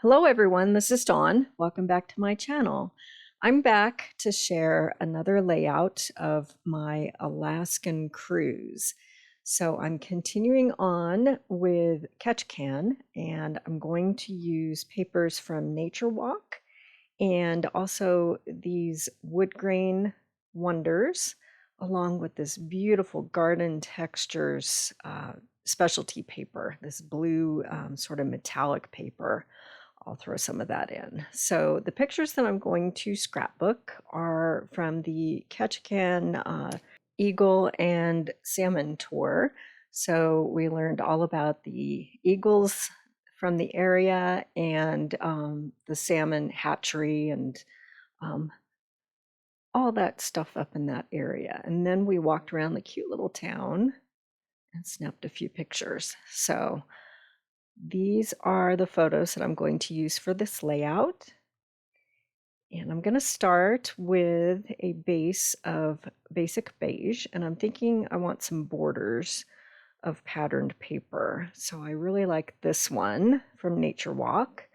Hello everyone, this is Dawn. Welcome back to my channel. I'm back to share another layout of my Alaskan Cruise. So I'm continuing on with Ketchikan, and I'm going to use papers from Nature Walk and also these wood grain wonders, along with this beautiful garden textures specialty paper, this blue sort of metallic paper. I'll throw some of that in. So the pictures that I'm going to scrapbook are from the Ketchikan eagle and salmon tour. So we learned all about the eagles from the area and the salmon hatchery and um, all that stuff up in that area. And then we walked around the cute little town and snapped a few pictures. So these are the photos that I'm going to use for this layout. And I'm going to start with a base of basic beige, and I'm thinking I want some borders of patterned paper. So I really like this one from Nature Walk.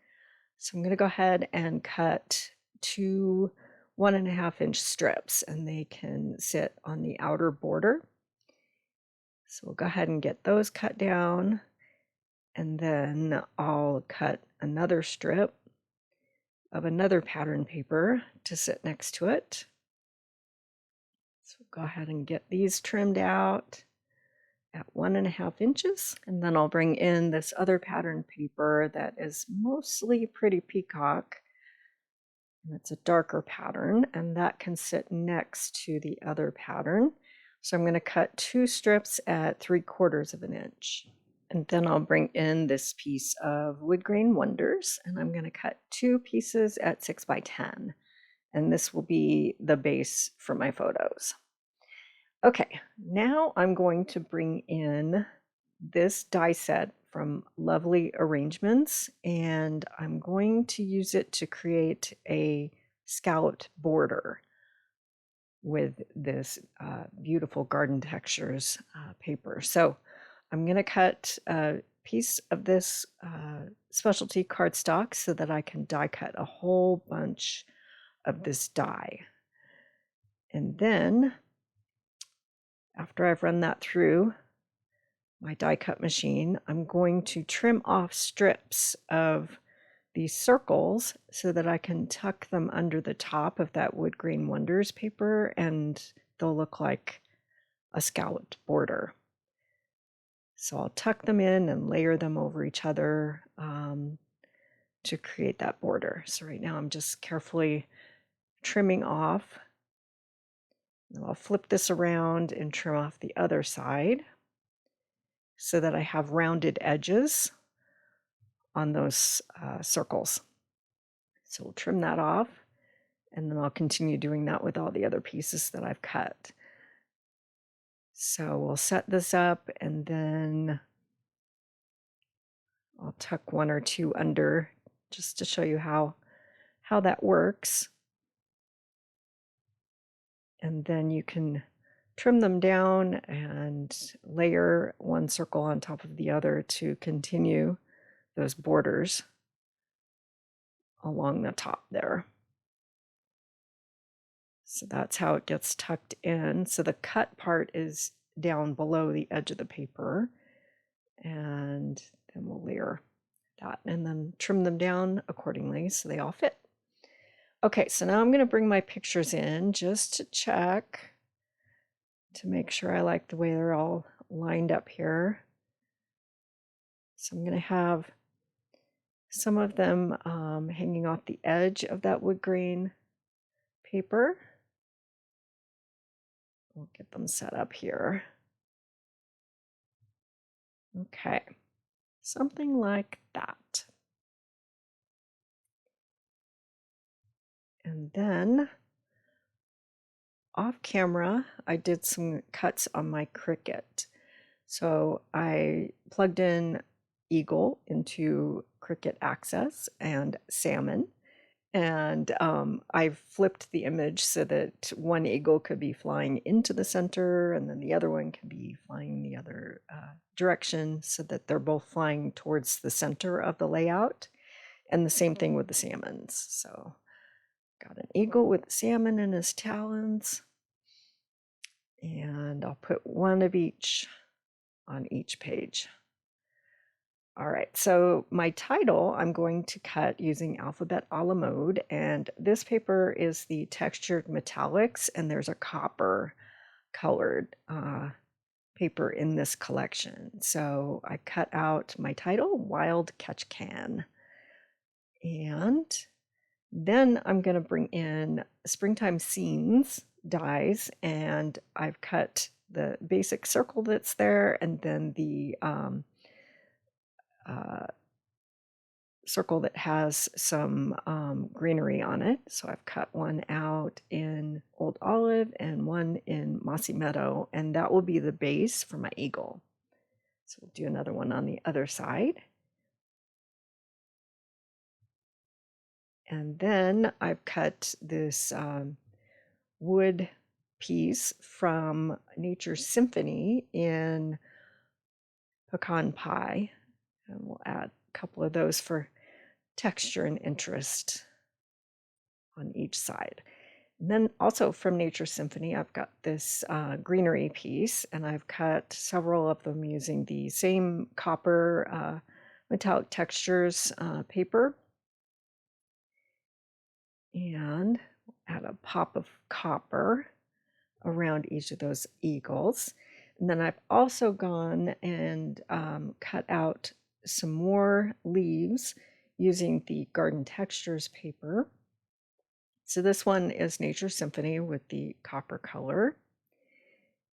So I'm going to go ahead and cut two 1.5-inch strips, and they can sit on the outer border. So we'll go ahead and get those cut down. And then I'll cut another strip of another pattern paper to sit next to it. So go ahead and get these trimmed out at 1.5 inches. And then I'll bring in this other pattern paper that is mostly Pretty Peacock. And it's a darker pattern, and that can sit next to the other pattern. So I'm going to cut two strips at 3/4 of an inch. And then I'll bring in this piece of wood grain wonders, and I'm going to cut two pieces at 6 by 10. And this will be the base for my photos. Okay, now I'm going to bring in this die set from Lovely Arrangements, and I'm going to use it to create a scalloped border with this beautiful garden textures paper. So I'm going to cut a piece of this specialty cardstock so that I can die cut a whole bunch of this die. And then after I've run that through my die cut machine, I'm going to trim off strips of these circles so that I can tuck them under the top of that wood grain wonders paper, and they'll look like a scalloped border. So I'll tuck them in and layer them over each other to create that border. So right now I'm just carefully trimming off. And I'll flip this around and trim off the other side so that I have rounded edges on those circles. So we'll trim that off, and then I'll continue doing that with all the other pieces that I've cut. So we'll set this up, and then I'll tuck one or two under just to show you how that works. And then you can trim them down and layer one circle on top of the other to continue those borders along the top there. So that's how it gets tucked in. So the cut part is down below the edge of the paper, and then we'll layer that and then trim them down accordingly so they all fit. Okay, so now I'm going to bring my pictures in just to check to make sure I like the way they're all lined up here. So I'm going to have some of them hanging off the edge of that wood grain paper. We'll get them set up here. Okay, something like that. And then off camera, I did some cuts on my Cricut. So I plugged in eagle into Cricut Access and salmon. And I flipped the image so that one eagle could be flying into the center, and then the other one could be flying the other direction, so that they're both flying towards the center of the layout. And the same thing with the salmons. So got an eagle with a salmon in his talons. And I'll put one of each on each page. All right, so my title I'm going to cut using alphabet a la mode, and this paper is the textured metallics, and there's a copper colored paper in this collection. So I cut out my title, Wild Catch Can. And then I'm going to bring in Springtime Scenes dies, and I've cut the basic circle that's there, and then the circle that has some greenery on it. So I've cut one out in Old Olive and one in Mossy Meadow, and that will be the base for my eagle. So we'll do another one on the other side. And then I've cut this wood piece from Nature's Symphony in pecan pie. And we'll add a couple of those for texture and interest on each side. And then also from Nature's Symphony, I've got this greenery piece, and I've cut several of them using the same copper metallic textures paper. And add a pop of copper around each of those eagles. And then I've also gone and cut out some more leaves using the Garden Textures paper. So this one is Nature's Symphony with the copper color.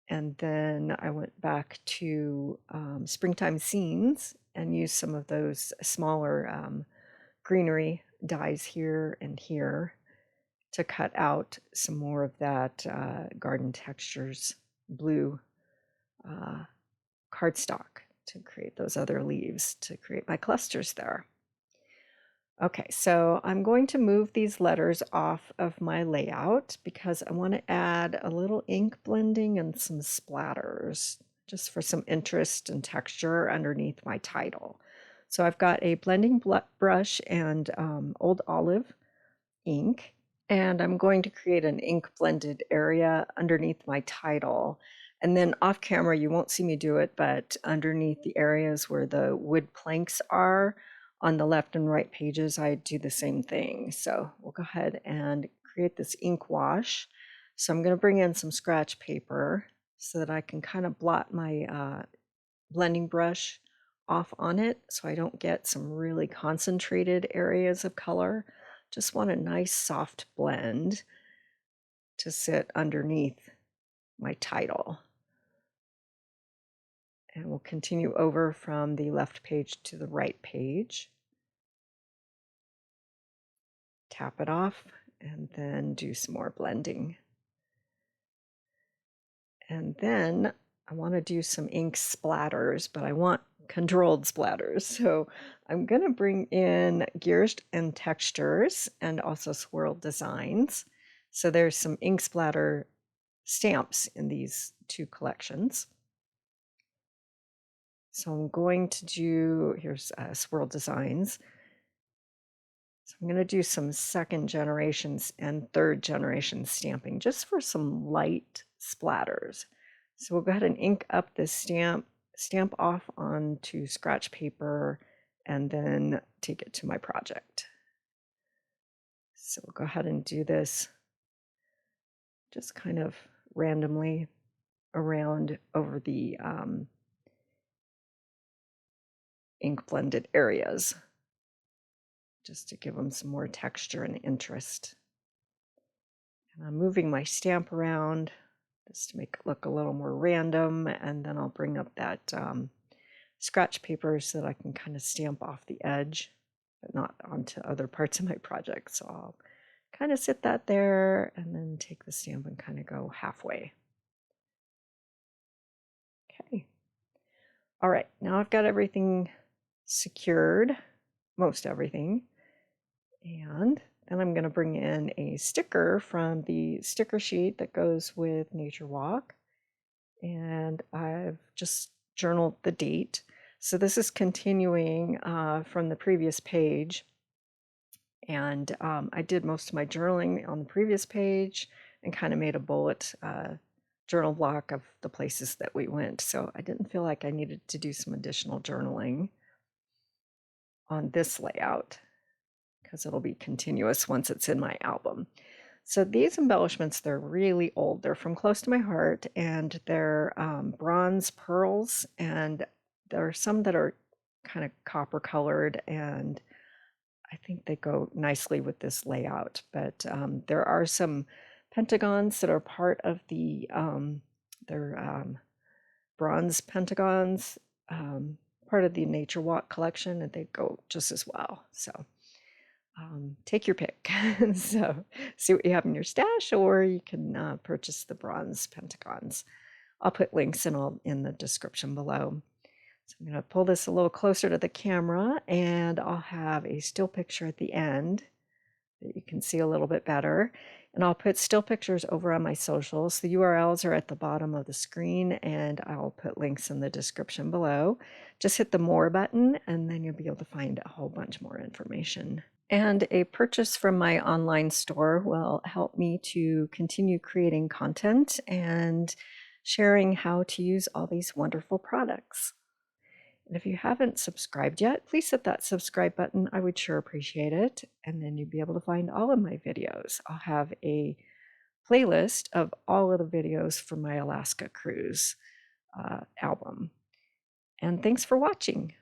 And then I went back to Springtime Scenes and used some of those smaller greenery dies here and here to cut out some more of that Garden Textures blue cardstock to create those other leaves to create my clusters there. Okay, so I'm going to move these letters off of my layout because I want to add a little ink blending and some splatters just for some interest and texture underneath my title. So I've got a blending brush and Old Olive ink, and I'm going to create an ink blended area underneath my title. And then off camera, you won't see me do it, but underneath the areas where the wood planks are on the left and right pages, I do the same thing. So we'll go ahead and create this ink wash. So I'm going to bring in some scratch paper so that I can kind of blot my blending brush off on it so I don't get some really concentrated areas of color. Just want a nice soft blend to sit underneath my title. And we'll continue over from the left page to the right page. Tap it off and then do some more blending. And then I want to do some ink splatters, but I want controlled splatters. So I'm going to bring in Gears and Textures and also Swirl Designs. So there's some ink splatter stamps in these two collections. So I'm going to do, here's Swirl Designs. So I'm going to do some second generations and third generation stamping just for some light splatters. So we'll go ahead and ink up this stamp off onto scratch paper, and then take it to my project. So we'll go ahead and do this just kind of randomly around over the ink blended areas, just to give them some more texture and interest. And I'm moving my stamp around just to make it look a little more random, and then I'll bring up that scratch paper so that I can kind of stamp off the edge, but not onto other parts of my project. So I'll kind of sit that there and then take the stamp and kind of go halfway. Okay. All right, now I've got everything secured, most everything. And then I'm going to bring in a sticker from the sticker sheet that goes with Nature Walk. And I've just journaled the date. So this is continuing from the previous page. And I did most of my journaling on the previous page and kind of made a bullet journal block of the places that we went. So I didn't feel like I needed to do some additional journaling on this layout because it'll be continuous once it's in my album. So these embellishments, they're really old. They're from close to my heart, and they're bronze pearls, and there are some that are kind of copper colored, and I think they go nicely with this layout. But there are some pentagons that are part of the they're bronze pentagons, part of the Nature Walk collection, and they go just as well. So take your pick. So see what you have in your stash, or you can purchase the bronze pentagons. I'll put links in the description below. So I'm going to pull this a little closer to the camera, and I'll have a still picture at the end that you can see a little bit better. And I'll put still pictures over on my socials. The URLs are at the bottom of the screen, and I'll put links in the description below. Just hit the More button, and then you'll be able to find a whole bunch more information. And a purchase from my online store will help me to continue creating content and sharing how to use all these wonderful products. And if you haven't subscribed yet, please hit that subscribe button. I would sure appreciate it. And then you'll be able to find all of my videos. I'll have a playlist of all of the videos from my Alaska Cruise album. And thanks for watching.